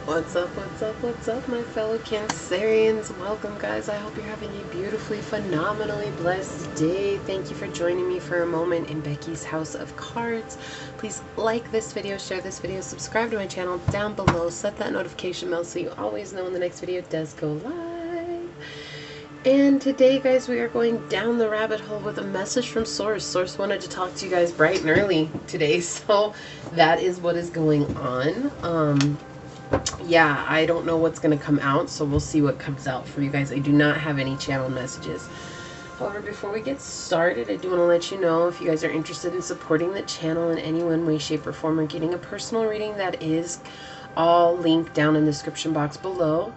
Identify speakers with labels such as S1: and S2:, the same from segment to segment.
S1: What's up, my fellow Cancerians? Welcome, guys. I hope you're having a beautifully, phenomenally blessed day. Thank you for joining me for a moment in Becky's House of Cards. Please like this video, share this video, subscribe to my channel down below, set that notification bell so you always know when the next video does go live. And today, guys, we are going down the rabbit hole with a message from Source. Source wanted to talk to you guys bright and early today, so that is what is going on. Yeah, I don't know what's going to come out, so we'll see what comes out for you guys. I do not have any channel messages. However, before we get started, I do want to let you know if you guys are interested in supporting the channel in any one way, shape, or form, or getting a personal reading, that is all linked down in the description box below.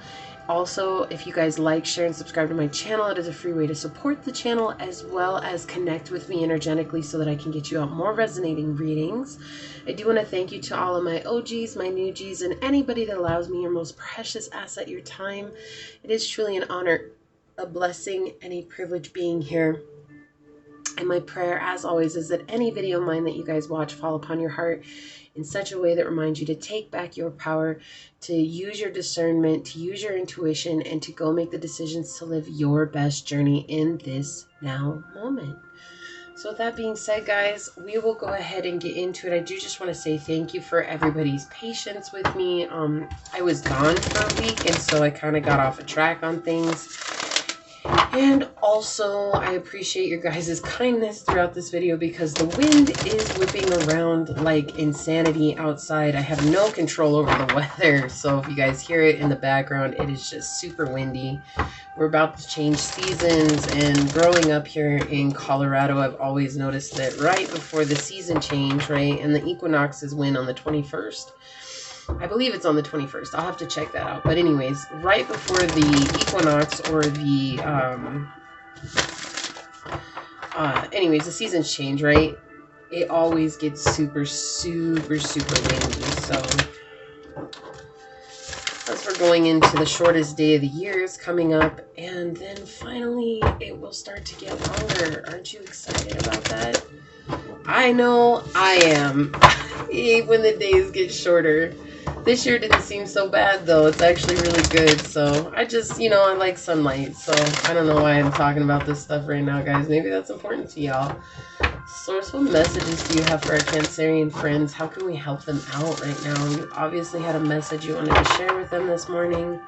S1: Also, if you guys like, share, and subscribe to my channel, it is a free way to support the channel as well as connect with me energetically so that I can get you out more resonating readings. I do want to thank you to all of my OGs, my new Gs, and anybody that allows me your most precious asset, your time. It is truly an honor, a blessing, and a privilege being here. And my prayer, as always, is that any video of mine that you guys watch fall upon your heart in such a way that reminds you to take back your power, to use your discernment, to use your intuition, and to go make the decisions to live your best journey in this now moment. So with that being said, guys, we will go ahead and get into it. I do just want to say thank you for everybody's patience with me. I was gone for a week, and so I kind of got off a track on things. And also, I appreciate your guys' kindness throughout this video because the wind is whipping around like insanity outside. I have no control over the weather, so if you guys hear it in the background, it is just super windy. We're about to change seasons, and growing up here in Colorado, I've always noticed that right before the season change, right, and the equinoxes win on the 21st. I believe it's on the 21st. I'll have to check that out. But anyways, right before the equinox or the, anyways, the seasons change, right? It always gets super, super, super windy. So, as we're going into the shortest day of the year is coming up, and then finally it will start to get longer. Aren't you excited about that? I know I am. When the days get shorter. This year didn't seem so bad, though. It's actually really good. So I just, you know, I like sunlight. So I don't know why I'm talking about this stuff right now, guys. Maybe that's important to y'all. Source, what messages do you have for our Cancerian friends? How can we help them out right now? You obviously had a message you wanted to share with them this morning.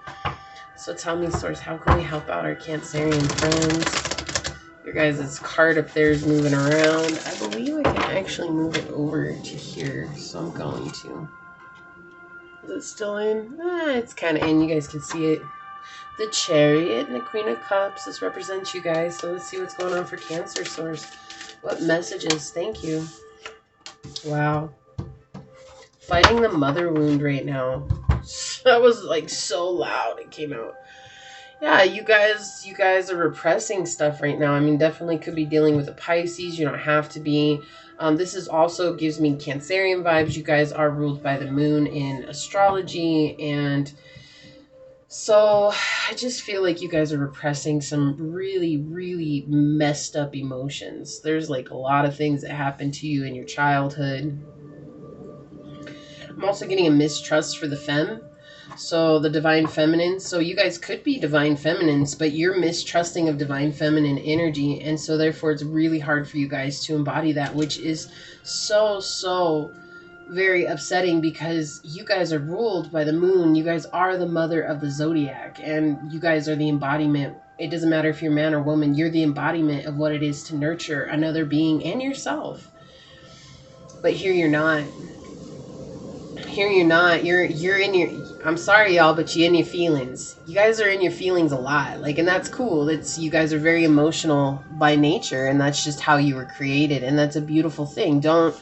S1: So tell me, Source, how can we help out our Cancerian friends? Your guys' card up there is moving around. I believe I can actually move it over to here. So I'm going to. Is it still in? It's kind of in. You guys can see it. The Chariot and the Queen of Cups. This represents you guys. So let's see what's going on for Cancer, Source. What messages? Thank you. Wow. Fighting the mother wound right now. That was like so loud. It came out. Yeah, you guys are repressing stuff right now. I mean, definitely could be dealing with a Pisces. You don't have to be. This is also gives me Cancerian vibes. You guys are ruled by the moon in astrology. And so I just feel like you guys are repressing some really, really messed up emotions. There's like a lot of things that happened to you in your childhood. I'm also getting a mistrust for the femme. So the divine feminine. So you guys could be divine feminines, but you're mistrusting of divine feminine energy. And so therefore it's really hard for you guys to embody that, which is so very upsetting because you guys are ruled by the moon. You guys are the mother of the zodiac, and you guys are the embodiment. It doesn't matter if you're man or woman. You're the embodiment of what it is to nurture another being and yourself. But here you're not. Here you're not. You're in your... I'm sorry, y'all, but you're in your feelings. You guys are in your feelings a lot. Like, and that's cool. It's, you guys are very emotional by nature, and that's just how you were created, and that's a beautiful thing. Don't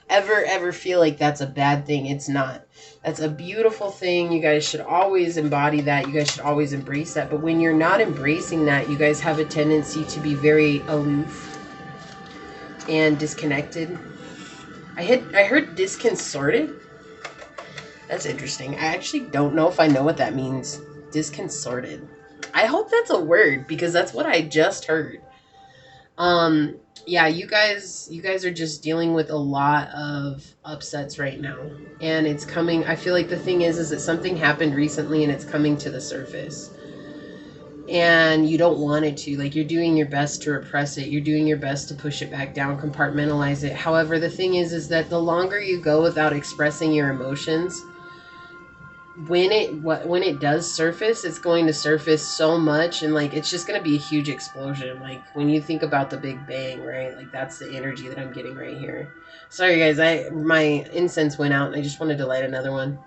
S1: ever feel like that's a bad thing. It's not. That's a beautiful thing. You guys should always embody that. You guys should always embrace that. But when you're not embracing that, you guys have a tendency to be very aloof and disconnected. I heard disconcerted. That's interesting. I actually don't know if I know what that means. Disconcerted. I hope that's a word because that's what I just heard. Yeah, you guys are just dealing with a lot of upsets right now. And it's coming, I feel like the thing is that something happened recently and it's coming to the surface. And you don't want it to. Like, you're doing your best to repress it. You're doing your best to push it back down, compartmentalize it. However, the thing is that the longer you go without expressing your emotions, when it does surface, it's going to surface so much, and like it's just going to be a huge explosion. Like when you think about the Big Bang, right? Like that's the energy that I'm getting right here. Sorry guys, my incense went out and I just wanted to light another one.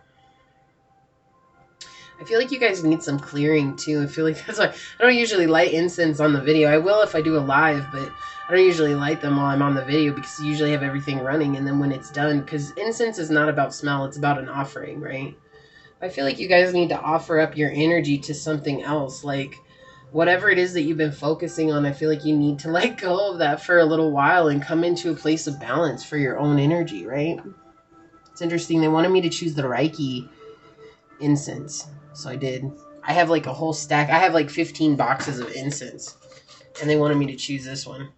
S1: I feel like you guys need some clearing too. I feel like that's why I don't usually light incense on the video. I will if I do a live, but I don't usually light them while I'm on the video because I usually have everything running, and then when it's done, because incense is not about smell, it's about an offering, right? I feel like you guys need to offer up your energy to something else. Like whatever it is that you've been focusing on, I feel like you need to let go of that for a little while and come into a place of balance for your own energy, right? It's interesting. They wanted me to choose the Reiki incense. So I did. I have like a whole stack. I have like 15 boxes of incense. And they wanted me to choose this one.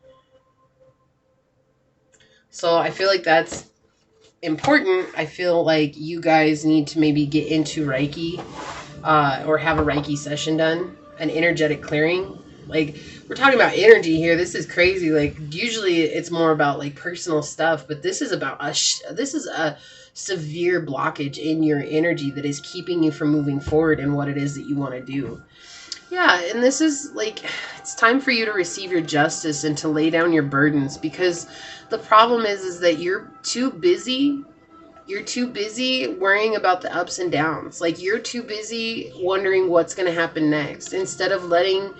S1: So I feel like that's important. I feel like you guys need to maybe get into Reiki, or have a Reiki session done, an energetic clearing. Like we're talking about energy here. This is crazy. Like usually it's more about like personal stuff, but this is about this is a severe blockage in your energy that is keeping you from moving forward in what it is that you want to do. Yeah, and this is like, it's time for you to receive your justice and to lay down your burdens, because the problem is that you're too busy worrying about the ups and downs. Like you're too busy wondering what's going to happen next instead of letting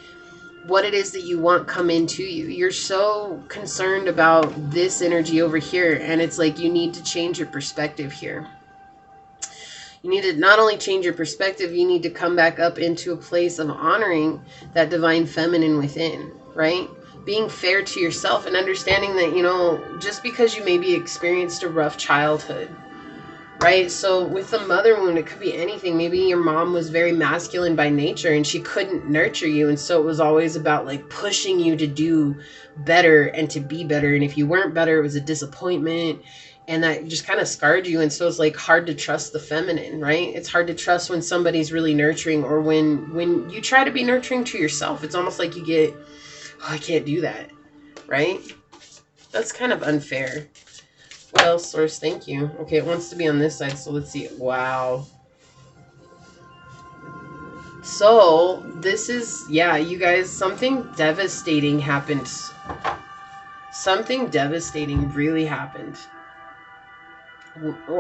S1: what it is that you want come into you. You're so concerned about this energy over here, and it's like you need to change your perspective here. You need to not only change your perspective, you need to come back up into a place of honoring that divine feminine within, right? Being fair to yourself and understanding that, you know, just because you maybe experienced a rough childhood, right? So with the mother wound, it could be anything. Maybe your mom was very masculine by nature and she couldn't nurture you. And so it was always about like pushing you to do better and to be better. And if you weren't better, it was a disappointment. And that just kind of scarred you. And so it's like hard to trust the feminine, right? It's hard to trust when somebody's really nurturing, or when you try to be nurturing to yourself. It's almost like you get, oh, I can't do that, right? That's kind of unfair. Well, source, thank you. Okay, it wants to be on this side, so let's see. Wow. So, this is, yeah, you guys, something devastating happened. Something devastating really happened.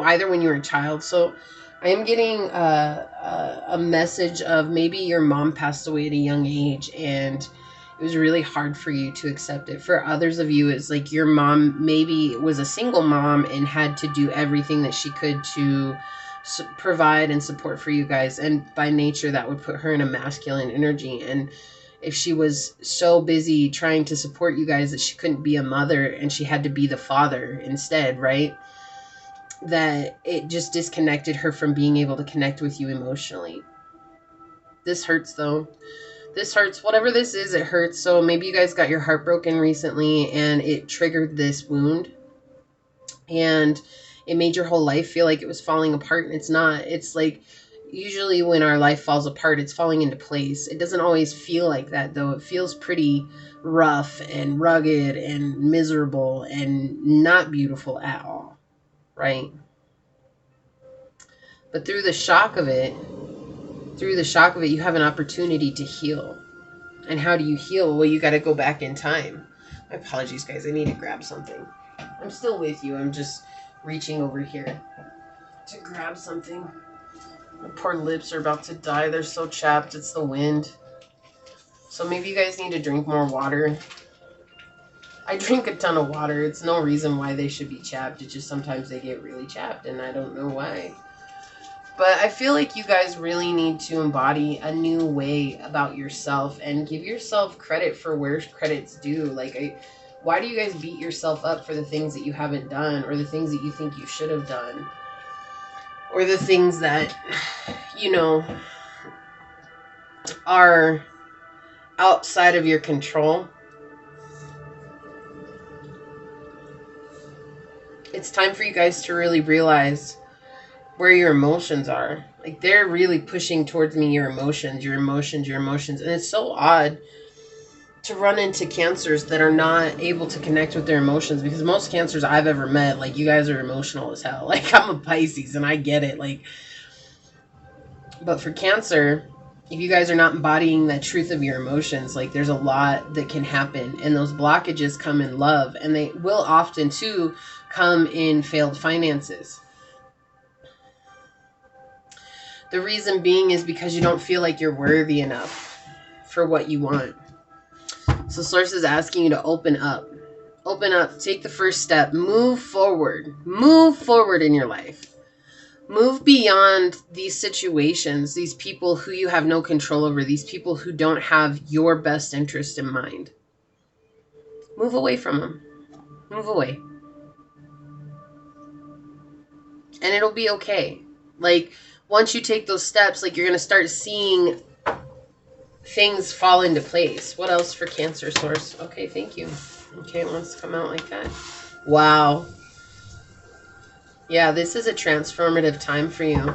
S1: Either when you were a child. So, I am getting a message of maybe your mom passed away at a young age, and it was really hard for you to accept it. For others of you, it's like your mom maybe was a single mom and had to do everything that she could to provide and support for you guys. And by nature, that would put her in a masculine energy. And if she was so busy trying to support you guys that she couldn't be a mother and she had to be the father instead, right? That it just disconnected her from being able to connect with you emotionally. This hurts though. This hurts. Whatever this is, it hurts. So maybe you guys got your heart broken recently and it triggered this wound. And it made your whole life feel like it was falling apart, and it's not. It's like usually when our life falls apart, it's falling into place. It doesn't always feel like that though. It feels pretty rough and rugged and miserable and not beautiful at all, right? But through the shock of it, you have an opportunity to heal. And how do you heal? Well, you got to go back in time. My apologies, guys. I need to grab something. I'm still with you. I'm just reaching over here to grab something. My poor lips are about to die. They're so chapped. It's the wind. So maybe you guys need to drink more water. I drink a ton of water. It's no reason why they should be chapped. It's just sometimes they get really chapped, and I don't know why. But I feel like you guys really need to embody a new way about yourself and give yourself credit for where credit's due. Like, why do you guys beat yourself up for the things that you haven't done, or the things that you think you should have done, or the things that, you know, are outside of your control? It's time for you guys to really realize where your emotions are. Like, they're really pushing towards me your emotions, your emotions, your emotions. And it's so odd to run into cancers that are not able to connect with their emotions, because most cancers I've ever met, like, you guys are emotional as hell. Like, I'm a Pisces and I get it. Like, but for Cancer, if you guys are not embodying the truth of your emotions, like, there's a lot that can happen. And those blockages come in love, and they will often too come in failed finances. The reason being is because you don't feel like you're worthy enough for what you want. So Source is asking you to open up. Open up. Take the first step. Move forward. Move forward in your life. Move beyond these situations, these people who you have no control over, these people who don't have your best interest in mind. Move away from them. Move away. And it'll be okay. Like, once you take those steps, like, you're going to start seeing things fall into place. What else for Cancer, Source? Okay, thank you. Okay, it wants to come out like that. Wow. Yeah, this is a transformative time for you.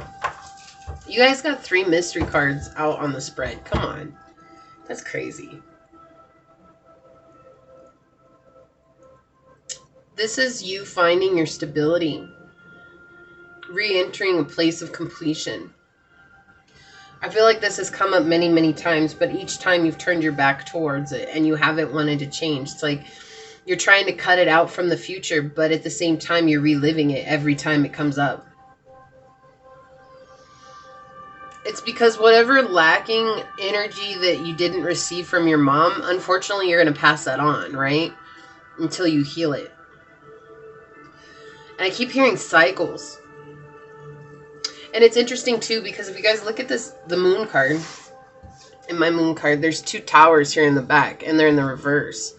S1: You guys got 3 mystery cards out on the spread. Come on. That's crazy. This is you finding your stability. Re-entering a place of completion. I feel like this has come up many, many times, but each time you've turned your back towards it and you haven't wanted to change. It's like you're trying to cut it out from the future, but at the same time, you're reliving it every time it comes up. It's because whatever lacking energy that you didn't receive from your mom, unfortunately, you're going to pass that on, right? Until you heal it. And I keep hearing cycles. And it's interesting too, because if you guys look at this, the moon card, in my moon card, there's 2 towers here in the back, and they're in the reverse,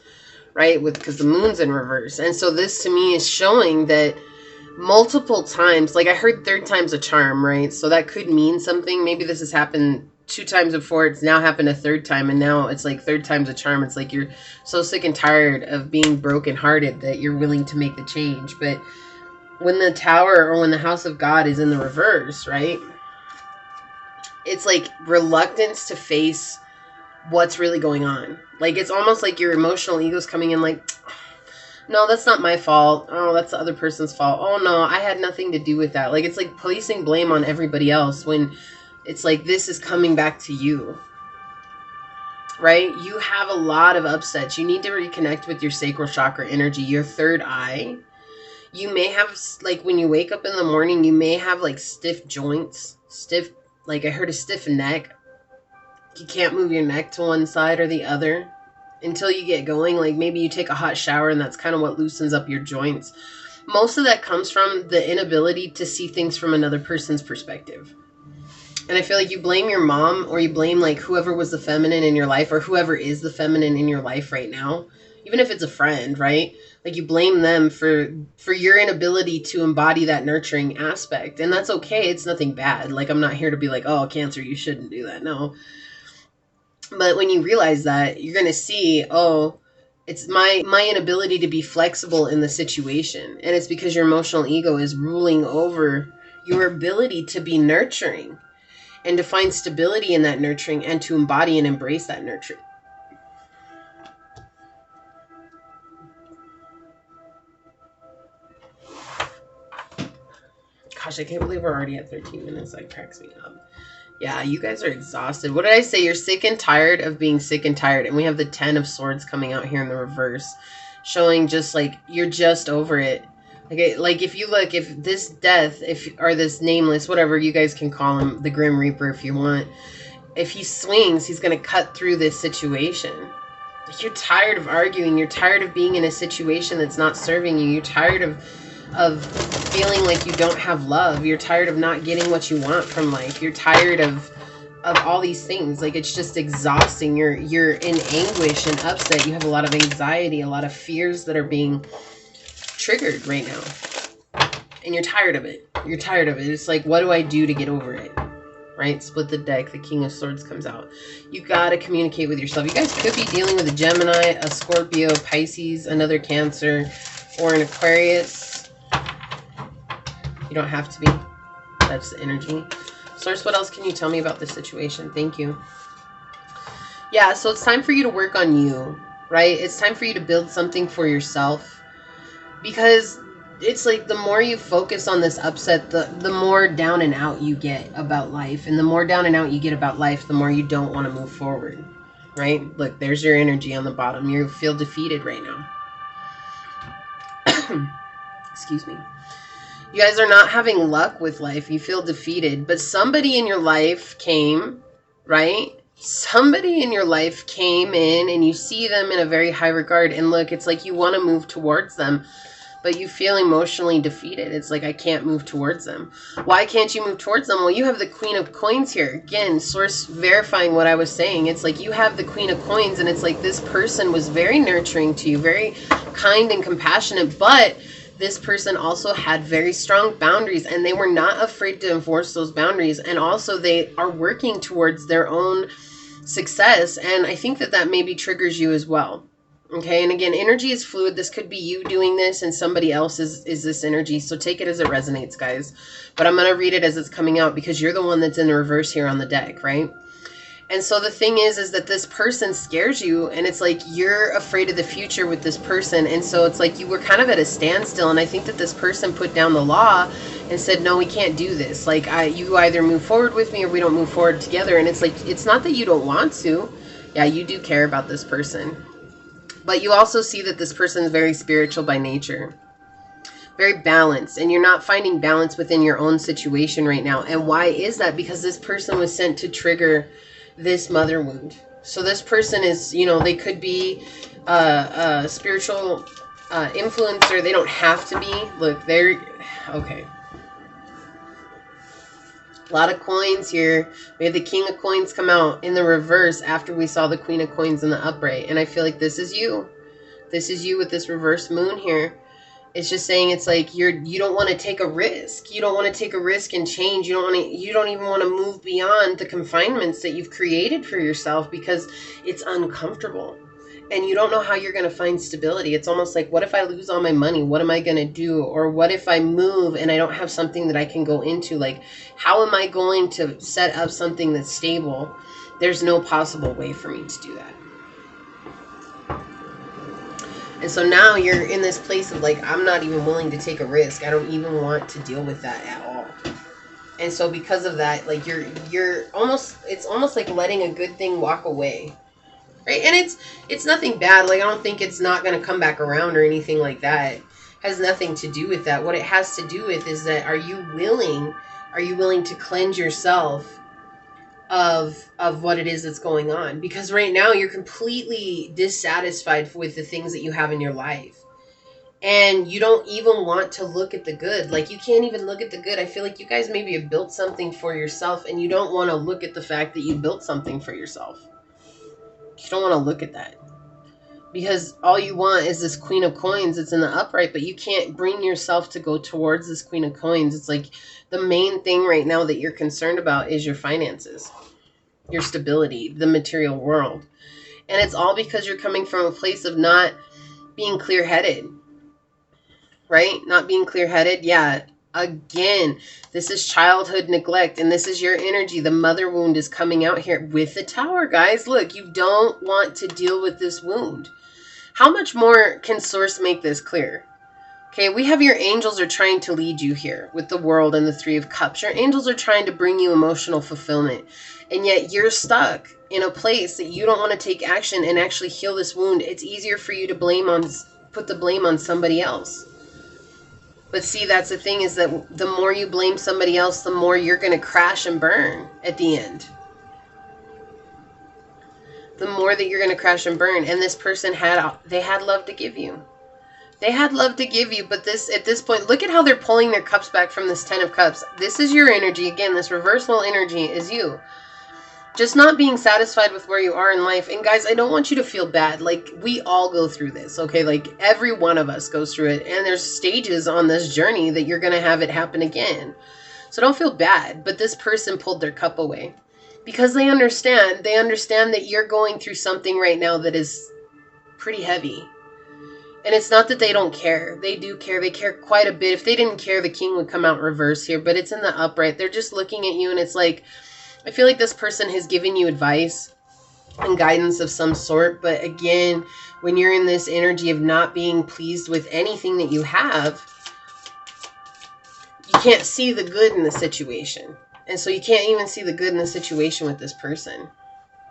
S1: right? Because the moon's in reverse. And so this to me is showing that multiple times, like I heard 3rd time's a charm, right? So that could mean something. Maybe this has happened 2 times before. It's now happened a 3rd time, and now it's like 3rd time's a charm. It's like you're so sick and tired of being brokenhearted that you're willing to make the change. But when the tower, or when the house of God is in the reverse, right? It's like reluctance to face what's really going on. Like, it's almost like your emotional ego's coming in like, no, that's not my fault. Oh, that's the other person's fault. Oh no, I had nothing to do with that. Like, it's like placing blame on everybody else when it's like this is coming back to you. Right? You have a lot of upsets. You need to reconnect with your sacral chakra energy, your 3rd eye. You may have, like, when you wake up in the morning, you may have, like, stiff joints. Stiff, like, I heard a stiff neck. You can't move your neck to one side or the other until you get going. Like, maybe you take a hot shower and that's kind of what loosens up your joints. Most of that comes from the inability to see things from another person's perspective. And I feel like you blame your mom, or you blame, like, whoever was the feminine in your life, or whoever is the feminine in your life right now. Even if it's a friend, right? Like, you blame them for your inability to embody that nurturing aspect. And that's okay. It's nothing bad. Like, I'm not here to be like, oh, Cancer, you shouldn't do that. No. But when you realize that, you're going to see, oh, it's my inability to be flexible in the situation. And it's because your emotional ego is ruling over your ability to be nurturing and to find stability in that nurturing and to embody and embrace that nurturing. Gosh, I can't believe we're already at 13 minutes. That cracks me up. Yeah, you guys are exhausted. What did I say? You're sick and tired of being sick and tired. And we have the 10 of Swords coming out here in the reverse, showing just like you're just over it. Like if you look, if this death, or this nameless, whatever you guys can call him, the Grim Reaper if you want, if he swings, he's going to cut through this situation. Like, you're tired of arguing. You're tired of being in a situation that's not serving you. You're tired of feeling like you don't have love. You're tired of not getting what you want from life. You're tired of all these things. Like, it's just exhausting. You're in anguish and upset. You have a lot of anxiety, a lot of fears that are being triggered right now. And you're tired of it. You're tired of it. It's like, what do I do to get over it? Right? Split the deck. The King of Swords comes out. You got to communicate with yourself. You guys could be dealing with a Gemini, a Scorpio, Pisces, another Cancer, or an Aquarius. You don't have to be. That's the energy. Source, what else can you tell me about this situation? Thank you. Yeah, so it's time for you to work on you, right? It's time for you to build something for yourself. Because it's like the more you focus on this upset, the more down and out you get about life. And the more down and out you get about life, the more you don't want to move forward, right? Look, there's your energy on the bottom. You feel defeated right now. Excuse me. You guys are not having luck with life. You feel defeated. But somebody in your life came, right? Somebody in your life came in and you see them in a very high regard. And look, it's like you want to move towards them, but you feel emotionally defeated. It's like, I can't move towards them. Why can't you move towards them? Well, you have the Queen of Coins here. Again, source verifying what I was saying. It's like you have the Queen of Coins, and it's like this person was very nurturing to you, very kind and compassionate, but this person also had very strong boundaries, and they were not afraid to enforce those boundaries. And also they are working towards their own success. And I think that that maybe triggers you as well. Okay. And again, energy is fluid. This could be you doing this and somebody else is this energy. So take it as it resonates, guys. But I'm going to read it as it's coming out because you're the one that's in the reverse here on the deck, right? And so the thing is that this person scares you, and it's like you're afraid of the future with this person. And so it's like you were kind of at a standstill. And I think that this person put down the law and said, no, we can't do this. Like, you either move forward with me or we don't move forward together. And it's like, it's not that you don't want to. Yeah, you do care about this person. But you also see that this person is very spiritual by nature. Very balanced. And you're not finding balance within your own situation right now. And why is that? Because this person was sent to trigger this mother wound. So this person is, you know, they could be a spiritual influencer. They don't have to be. Look, they're okay. A lot of coins here. We have the King of Coins come out in the reverse after we saw the Queen of Coins in the upright. And I feel like this is you. This is you with this reverse moon here. It's just saying, it's like you don't want to take a risk. You don't want to take a risk and change. You don't even want to move beyond the confinements that you've created for yourself because it's uncomfortable. And you don't know how you're going to find stability. It's almost like, what if I lose all my money? What am I going to do? Or what if I move and I don't have something that I can go into? Like, how am I going to set up something that's stable? There's no possible way for me to do that. And so now you're in this place of like, I'm not even willing to take a risk. I don't even want to deal with that at all. And so because of that, like you're almost, it's almost like letting a good thing walk away. Right? And it's nothing bad. Like, I don't think it's not going to come back around or anything like that. It has nothing to do with that. What it has to do with is that, are you willing to cleanse yourself of what it is that's going on? Because right now you're completely dissatisfied with the things that you have in your life. And you don't even want to look at the good. Like, you can't even look at the good. I feel like you guys maybe have built something for yourself and you don't want to look at the fact that you built something for yourself. You don't want to look at that. Because all you want is this Queen of Coins. It's in the upright, but you can't bring yourself to go towards this Queen of Coins. It's like the main thing right now that you're concerned about is your finances, your stability, the material world. And it's all because you're coming from a place of not being clear-headed, right? Not being clear-headed. Yeah. Again, this is childhood neglect, and this is your energy. The mother wound is coming out here with the Tower, guys. Look, you don't want to deal with this wound. How much more can Source make this clear? Okay, we have your angels are trying to lead you here with the World and the Three of Cups. Your angels are trying to bring you emotional fulfillment, and yet you're stuck in a place that you don't want to take action and actually heal this wound. It's easier for you to put the blame on somebody else. But see, that's the thing, is that the more you blame somebody else, the more you're going to crash and burn at the end. The more that you're going to crash and burn. And this person had love to give you. They had love to give you, but at this point, look at how they're pulling their cups back from this Ten of Cups. This is your energy. Again, this reversal energy is you. Just not being satisfied with where you are in life. And guys, I don't want you to feel bad. Like, we all go through this, okay? Like, every one of us goes through it. And there's stages on this journey that you're going to have it happen again. So don't feel bad. But this person pulled their cup away. Because they understand. They understand that you're going through something right now that is pretty heavy. And it's not that they don't care. They do care. They care quite a bit. If they didn't care, the king would come out reverse here. But it's in the upright. They're just looking at you, and it's like, I feel like this person has given you advice and guidance of some sort. But again, when you're in this energy of not being pleased with anything that you have, you can't see the good in the situation. And so you can't even see the good in the situation with this person.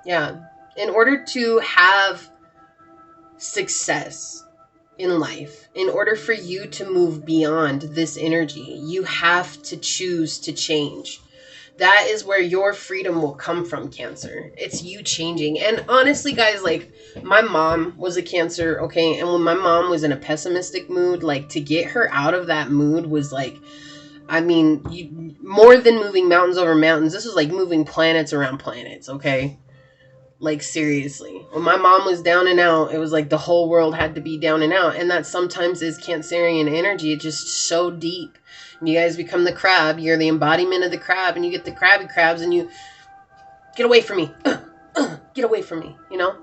S1: Yeah. In order to have success in life, in order for you to move beyond this energy, you have to choose to change. That is where your freedom will come from, Cancer. It's you changing. And honestly, guys, like, my mom was a Cancer, okay? And when my mom was in a pessimistic mood, like, to get her out of that mood was like, I mean, more than moving mountains over mountains. This was like moving planets around planets, okay? Like, seriously. When my mom was down and out, it was like the whole world had to be down and out. And that sometimes is Cancerian energy. It's just so deep. And you guys become the crab. You're the embodiment of the crab. And you get the crabby crabs and you get away from me. Get away from me, you know?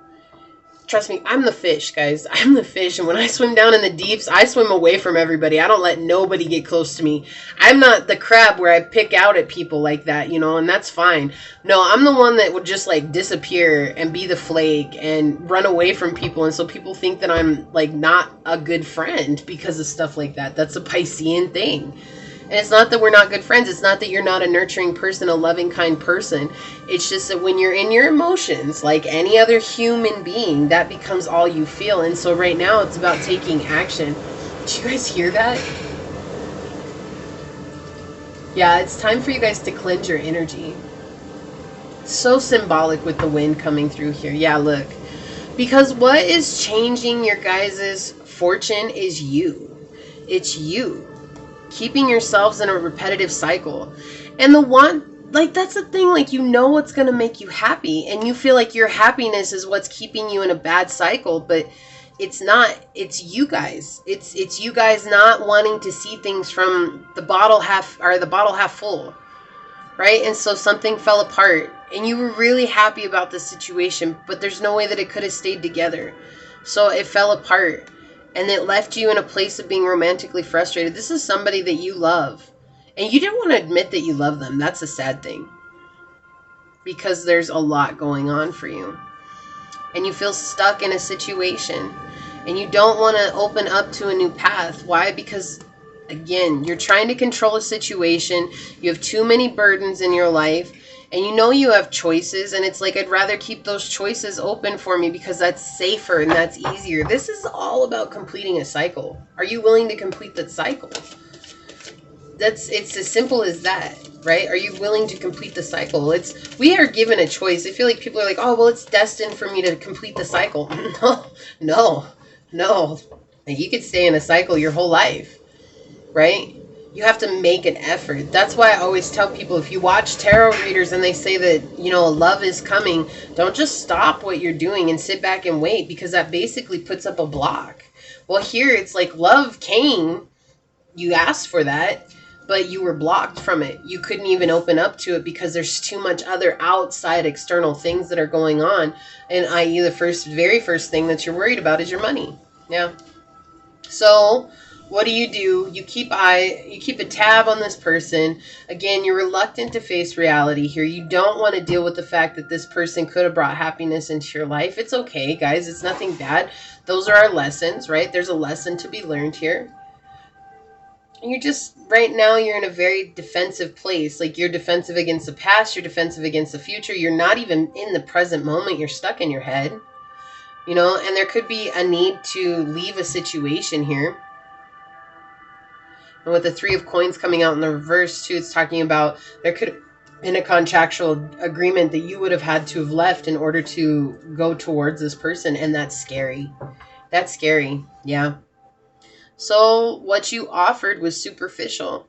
S1: Trust me, I'm the fish, guys. I'm the fish. And when I swim down in the deeps, I swim away from everybody. I don't let nobody get close to me. I'm not the crab where I pick out at people like that, you know, and that's fine. No, I'm the one that would just like disappear and be the flake and run away from people. And so people think that I'm like not a good friend because of stuff like that. That's a Piscean thing. And it's not that we're not good friends. It's not that you're not a nurturing person, a loving, kind person. It's just that when you're in your emotions, like any other human being, that becomes all you feel. And so right now, it's about taking action. Did you guys hear that? Yeah, it's time for you guys to cleanse your energy. So symbolic with the wind coming through here. Yeah, look. Because what is changing your guys' fortune is you. It's you. Keeping yourselves in a repetitive cycle. And the one, like, that's the thing, like, you know what's going to make you happy, and you feel like your happiness is what's keeping you in a bad cycle, but it's not. It's you guys. It's you guys not wanting to see things from the bottle half, or the bottle half full, right? And so something fell apart, and you were really happy about the situation, but there's no way that it could have stayed together. So it fell apart. And it left you in a place of being romantically frustrated. This is somebody that you love. And you didn't want to admit that you love them. That's a sad thing. Because there's a lot going on for you. And you feel stuck in a situation. And you don't want to open up to a new path. Why? Because, again, you're trying to control a situation. You have too many burdens in your life. And you know you have choices, and it's like, I'd rather keep those choices open for me because that's safer and that's easier. This is all about completing a cycle. Are you willing to complete that cycle? It's as simple as that, right? Are you willing to complete the cycle? We are given a choice. I feel like people are like, oh, well, it's destined for me to complete the cycle. No. You could stay in a cycle your whole life, right? You have to make an effort. That's why I always tell people, if you watch tarot readers and they say that, you know, love is coming, don't just stop what you're doing and sit back and wait, because that basically puts up a block. Well, here it's like love came, you asked for that, but you were blocked from it. You couldn't even open up to it because there's too much other outside external things that are going on. And i.e. the very first thing that you're worried about is your money. Yeah. So what do? You keep a tab on this person. Again, you're reluctant to face reality here. You don't want to deal with the fact that this person could have brought happiness into your life. It's okay, guys. It's nothing bad. Those are our lessons, right? There's a lesson to be learned here. And you're just, right now, you're in a very defensive place. Like, you're defensive against the past. You're defensive against the future. You're not even in the present moment. You're stuck in your head, you know, and there could be a need to leave a situation here. And with the 3 of Coins coming out in the reverse, too, it's talking about there could have been a contractual agreement that you would have had to have left in order to go towards this person. And that's scary. That's scary. Yeah. So what you offered was superficial,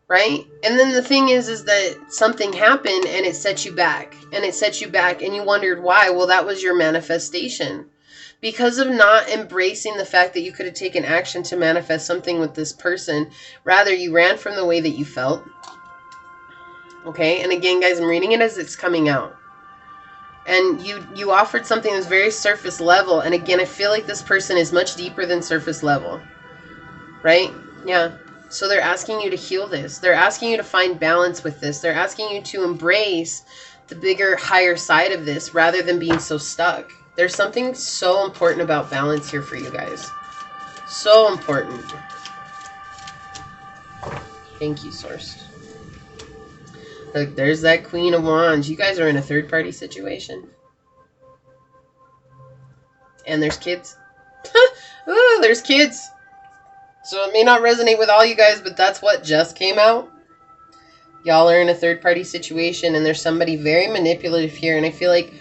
S1: right? And then the thing is that something happened and it set you back. And it set you back and you wondered why. Well, that was your manifestation. Because of not embracing the fact that you could have taken action to manifest something with this person. Rather, you ran from the way that you felt. Okay, and again, guys, I'm reading it as it's coming out. And you offered something that's very surface level. And again, I feel like this person is much deeper than surface level. Right? Yeah. So they're asking you to heal this. They're asking you to find balance with this. They're asking you to embrace the bigger, higher side of this rather than being so stuck. There's something so important about balance here for you guys. So important. Thank you, Source. Look, there's that Queen of Wands. You guys are in a third-party situation. And there's kids. Ooh, there's kids. So it may not resonate with all you guys, but that's what just came out. Y'all are in a third-party situation, and there's somebody very manipulative here. And I feel like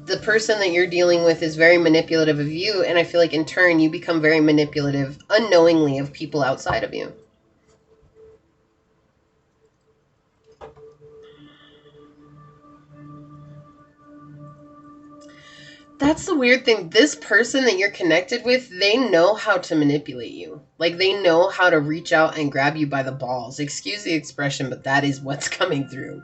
S1: the person that you're dealing with is very manipulative of you. And I feel like in turn, you become very manipulative unknowingly of people outside of you. That's the weird thing. This person that you're connected with, they know how to manipulate you. Like, they know how to reach out and grab you by the balls. Excuse the expression, but that is what's coming through.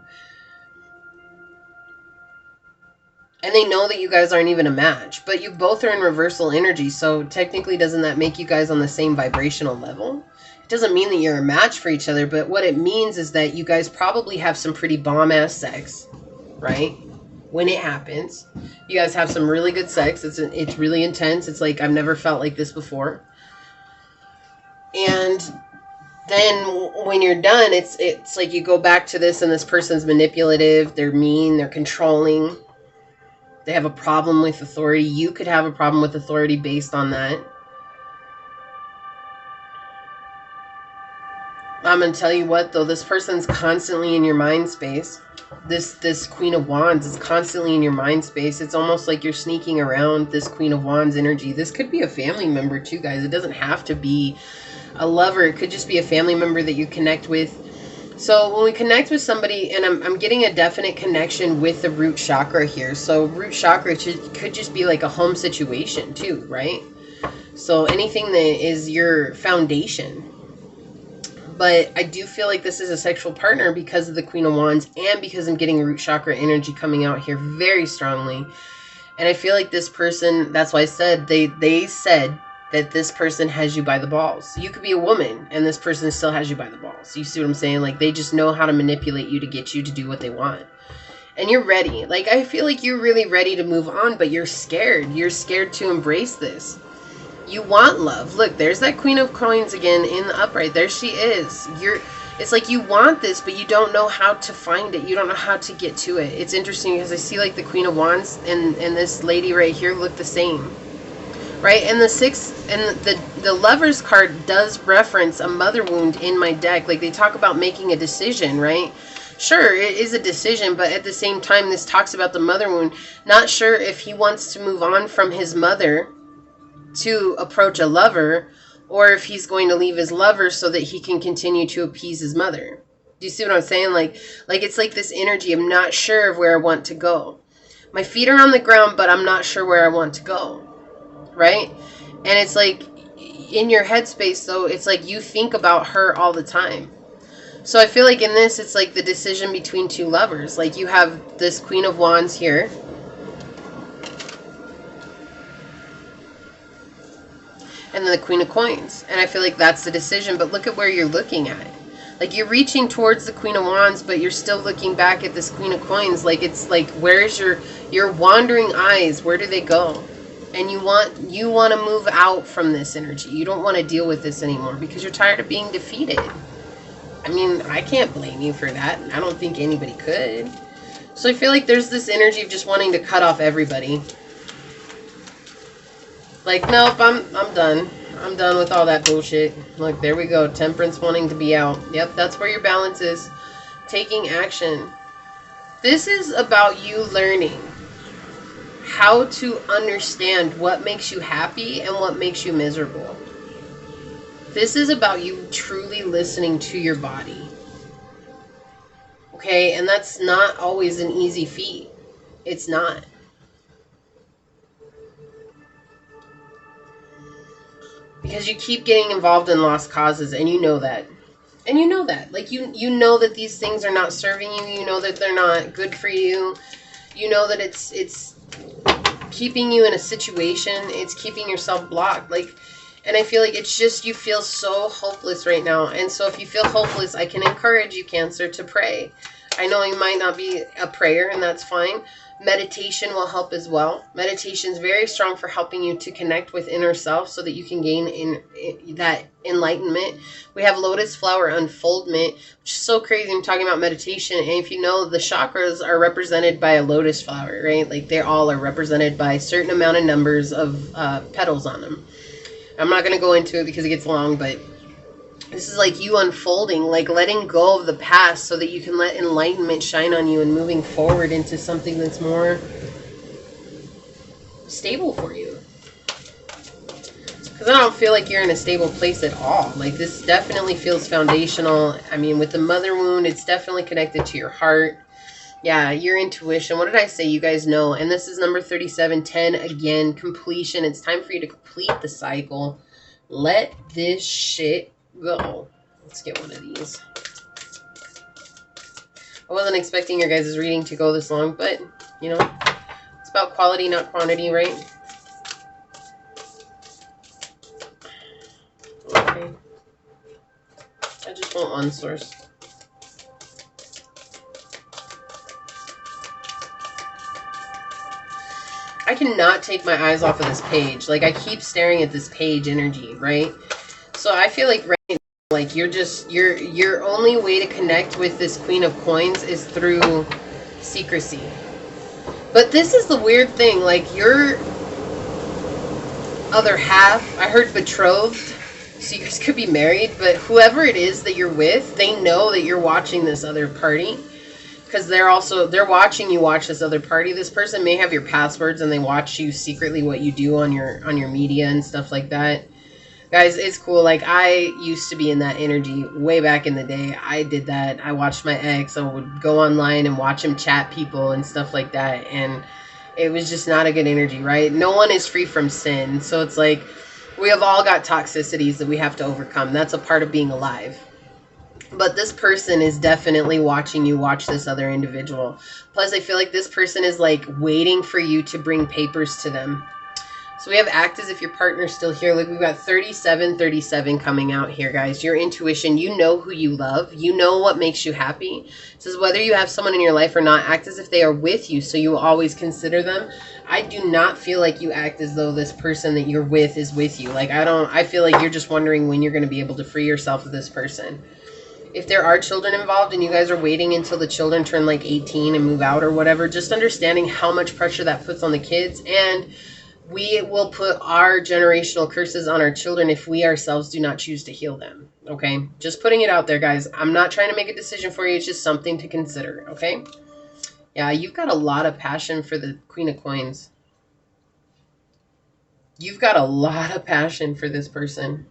S1: And they know that you guys aren't even a match. But you both are in reversal energy. So technically, doesn't that make you guys on the same vibrational level? It doesn't mean that you're a match for each other. But what it means is that you guys probably have some pretty bomb-ass sex. Right? When it happens, you guys have some really good sex. It's really intense. It's like, I've never felt like this before. And then when you're done, it's like you go back to this and this person's manipulative. They're mean. They're controlling. They have a problem with authority. You could have a problem with authority based on that. I'm going to tell you what, though. This person's constantly in your mind space. This Queen of Wands is constantly in your mind space. It's almost like you're sneaking around this Queen of Wands energy. This could be a family member too, guys. It doesn't have to be a lover. It could just be a family member that you connect with. So when we connect with somebody, and I'm getting a definite connection with the root chakra here. So root chakra could just be like a home situation too, right? So anything that is your foundation. But I do feel like this is a sexual partner because of the Queen of Wands and because I'm getting root chakra energy coming out here very strongly. And I feel like this person, that's why I said, they said that this person has you by the balls. You could be a woman and this person still has you by the balls. You see what I'm saying? Like, they just know how to manipulate you to get you to do what they want. And you're ready. Like, I feel like you're really ready to move on, but you're scared. You're scared to embrace this. You want love. Look, there's that Queen of Coins again in the upright. There she is. It's like you want this, but you don't know how to find it. You don't know how to get to it. It's interesting because I see like the Queen of Wands and this lady right here look the same. Right? And the six and the Lover's card does reference a mother wound in my deck. Like, they talk about making a decision, right? Sure, it is a decision, but at the same time, this talks about the mother wound. Not sure if he wants to move on from his mother to approach a lover, or if he's going to leave his lover so that he can continue to appease his mother. Do you see what I'm saying? Like it's like this energy. I'm not sure of where I want to go. My feet are on the ground, but I'm not sure where I want to go. Right? And it's like in your headspace, though, it's like you think about her all the time. So I feel like in this, it's like the decision between two lovers. Like, you have this Queen of Wands here. And then the Queen of Coins. And I feel like that's the decision. But look at where you're looking at. Like, you're reaching towards the Queen of Wands, but you're still looking back at this Queen of Coins. Like, it's like, where's your wandering eyes? Where do they go? And you want to move out from this energy. You don't want to deal with this anymore because you're tired of being defeated. I mean, I can't blame you for that. I don't think anybody could. So I feel like there's this energy of just wanting to cut off everybody. Like, nope, I'm done. I'm done with all that bullshit. Look, there we go. Temperance wanting to be out. Yep, that's where your balance is. Taking action. This is about you learning how to understand what makes you happy and what makes you miserable. This is about you truly listening to your body. Okay, and that's not always an easy feat. It's not. Because you keep getting involved in lost causes, and you know that. And you know that. Like, you know that these things are not serving you. You know that they're not good for you. You know that it's keeping you in a situation. It's keeping yourself blocked. Like, and I feel like it's just, you feel so hopeless right now. And so if you feel hopeless, I can encourage you, Cancer, to pray. I know you might not be a prayer, and that's fine. Meditation will help as well. Meditation is very strong for helping you to connect with inner self so that you can gain in that enlightenment. We have Lotus flower unfoldment, which is so crazy. I'm talking about meditation. And if you know, the chakras are represented by a lotus flower, right? Like they all are represented by a certain amount of numbers of petals on them. I'm not going to go into it because it gets long, but this is like you unfolding, like letting go of the past so that you can let enlightenment shine on you and moving forward into something that's more stable for you. Because I don't feel like you're in a stable place at all. Like this definitely feels foundational. I mean, with the mother wound, it's definitely connected to your heart. Yeah, your intuition. What did I say? You guys know. And this is number 3710. Again, completion. It's time for you to complete the cycle. Let this shit go. Let's get one of these. I wasn't expecting your guys' reading to go this long, but, you know, it's about quality, not quantity, right? Okay. I just want one source. I cannot take my eyes off of this page. Like, I keep staring at this page energy, right? So I feel like right now, like you're just, your only way to connect with this Queen of Coins is through secrecy. But this is the weird thing, like your other half, I heard betrothed, so you guys could be married, but whoever it is that you're with, they know that you're watching this other party. Because they're watching you watch this other party. This person may have your passwords and they watch you secretly what you do on your media and stuff like that. Guys, it's cool. Like, I used to be in that energy way back in the day. I did that. I watched my ex. I would go online and watch him chat people and stuff like that. And it was just not a good energy, right? No one is free from sin. So it's like, we have all got toxicities that we have to overcome. That's a part of being alive. But this person is definitely watching you watch this other individual. Plus, I feel like this person is like waiting for you to bring papers to them. So we have act as if your partner's still here. Like, we've got 3737 coming out here, guys. Your intuition, you know who you love. You know what makes you happy. It says whether you have someone in your life or not, act as if they are with you, so you will always consider them. I do not feel like you act as though this person that you're with is with you. Like, I feel like you're just wondering when you're going to be able to free yourself of this person. If there are children involved and you guys are waiting until the children turn like 18 and move out or whatever, just understanding how much pressure that puts on the kids. And we will put our generational curses on our children if we ourselves do not choose to heal them. Okay? Just putting it out there, guys. I'm not trying to make a decision for you. It's just something to consider. Okay? Yeah, you've got a lot of passion for the Queen of Coins. You've got a lot of passion for this person.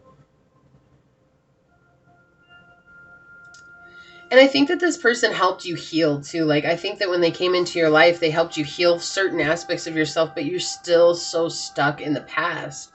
S1: And I think that this person helped you heal too. Like, I think that when they came into your life, they helped you heal certain aspects of yourself, but you're still so stuck in the past,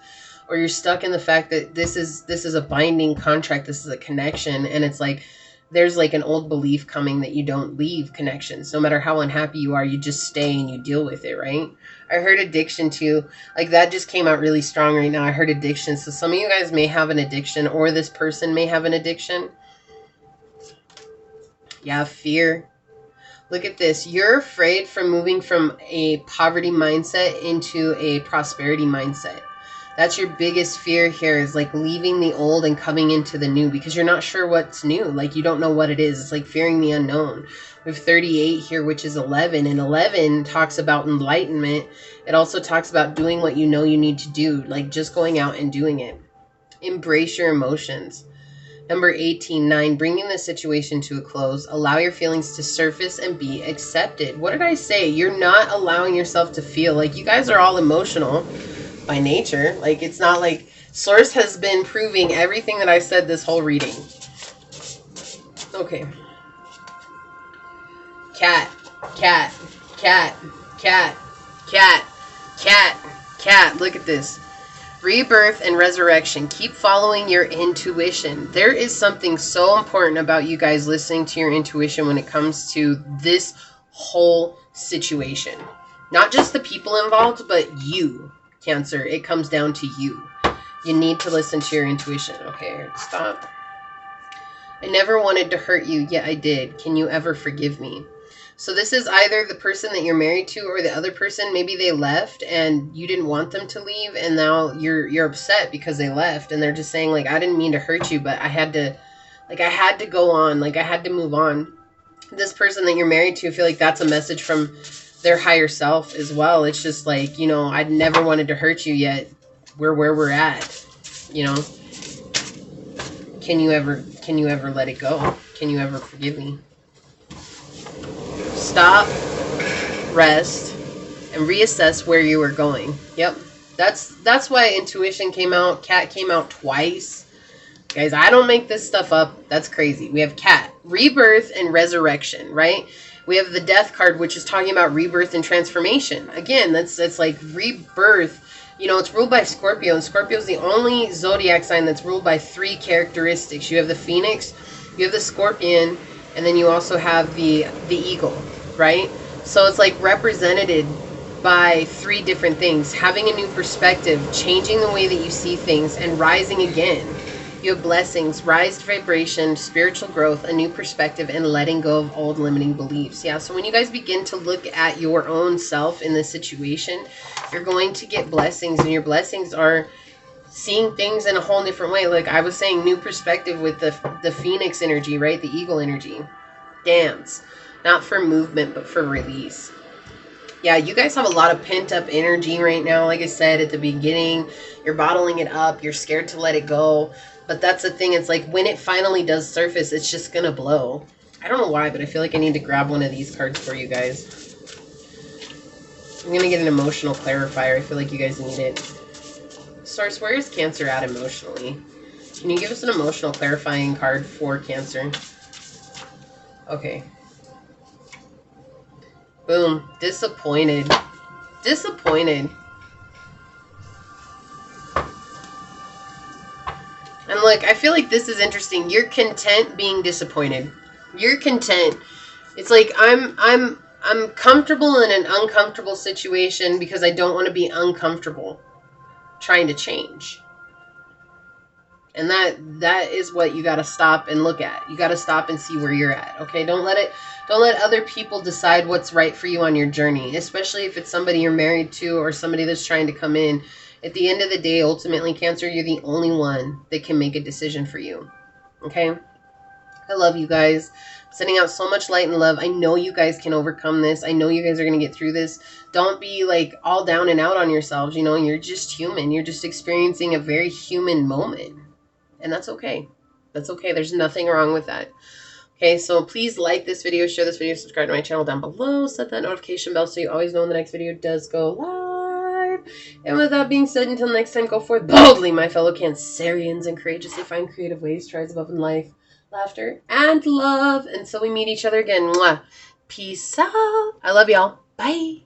S1: or you're stuck in the fact that this is a binding contract. This is a connection. And it's like, there's like an old belief coming that you don't leave connections. No matter how unhappy you are, you just stay and you deal with it, right? I heard addiction too. Like, that just came out really strong right now. I heard addiction. So some of you guys may have an addiction, or this person may have an addiction. Yeah, fear. Look at this. You're afraid from moving from a poverty mindset into a prosperity mindset. That's your biggest fear here, is like leaving the old and coming into the new, because you're not sure what's new. Like, you don't know what it is. It's like fearing the unknown. We have 38 here, which is 11. And 11 talks about enlightenment. It also talks about doing what you know you need to do. Like, just going out and doing it. Embrace your emotions. Number 18, bringing the situation to a close. Allow your feelings to surface and be accepted. What did I say? You're not allowing yourself to feel. Like, you guys are all emotional by nature. Like, it's not like Source has been proving everything that I said this whole reading. Okay. Cat, cat, cat, cat, cat, cat, cat. Look at this. Rebirth and resurrection. Keep following your intuition. There is something so important about you guys listening to your intuition when it comes to this whole situation. Not just the people involved, but you, Cancer. It comes down to you. You need to listen to your intuition. Okay, stop. I never wanted to hurt you, yet I did. Can you ever forgive me? So this is either the person that you're married to or the other person. Maybe they left and you didn't want them to leave, and now you're upset because they left, and they're just saying like, I didn't mean to hurt you, but I had to go on, like I had to move on. This person that you're married to, I feel like that's a message from their higher self as well. It's just like, you know, I'd never wanted to hurt you, yet we're where we're at, you know. Can you ever let it go? Can you ever forgive me? Stop, rest, and reassess where you were going. Yep. That's why intuition came out. Cat came out twice. Guys, I don't make this stuff up. That's crazy. We have cat, rebirth, and resurrection, right? We have the death card, which is talking about rebirth and transformation. Again, that's like rebirth. You know, it's ruled by Scorpio, and Scorpio is the only zodiac sign that's ruled by 3 characteristics. You have the Phoenix, you have the Scorpion, and then you also have the eagle, right? So it's like represented by 3 different things. Having a new perspective, changing the way that you see things, and rising again. You have blessings, rise to vibration, spiritual growth, a new perspective, and letting go of old limiting beliefs. Yeah, so when you guys begin to look at your own self in this situation, you're going to get blessings, and your blessings are seeing things in a whole different way. Like I was saying, new perspective with the Phoenix energy, right? The eagle energy. Dance. Not for movement, but for release. Yeah, you guys have a lot of pent-up energy right now. Like I said at the beginning, you're bottling it up. You're scared to let it go. But that's the thing. It's like when it finally does surface, it's just going to blow. I don't know why, but I feel like I need to grab one of these cards for you guys. I'm going to get an emotional clarifier. I feel like you guys need it. Source, where is Cancer at emotionally? Can you give us an emotional clarifying card for Cancer? Okay. Boom. Disappointed. Disappointed. And look, I feel like this is interesting. You're content being disappointed. You're content. It's like I'm comfortable in an uncomfortable situation because I don't want to be uncomfortable trying to change. And that is what you got to stop and look at. You got to stop and see where you're at. Okay? Don't let other people decide what's right for you on your journey, especially if it's somebody you're married to or somebody that's trying to come in. At the end of the day, ultimately, Cancer, you're the only one that can make a decision for you. Okay? I love you guys. Sending out so much light and love. I know you guys can overcome this. I know you guys are going to get through this. Don't be like all down and out on yourselves. You know, you're just human. You're just experiencing a very human moment. And that's okay. That's okay. There's nothing wrong with that. Okay, so please like this video, share this video, subscribe to my channel down below, set that notification bell so you always know when the next video does go live. And with that being said, until next time, go forth boldly, my fellow Cancerians, and courageously find creative ways to rise above in life, laughter, and love. Until we meet each other again. Mwah. Peace out. I love y'all. Bye.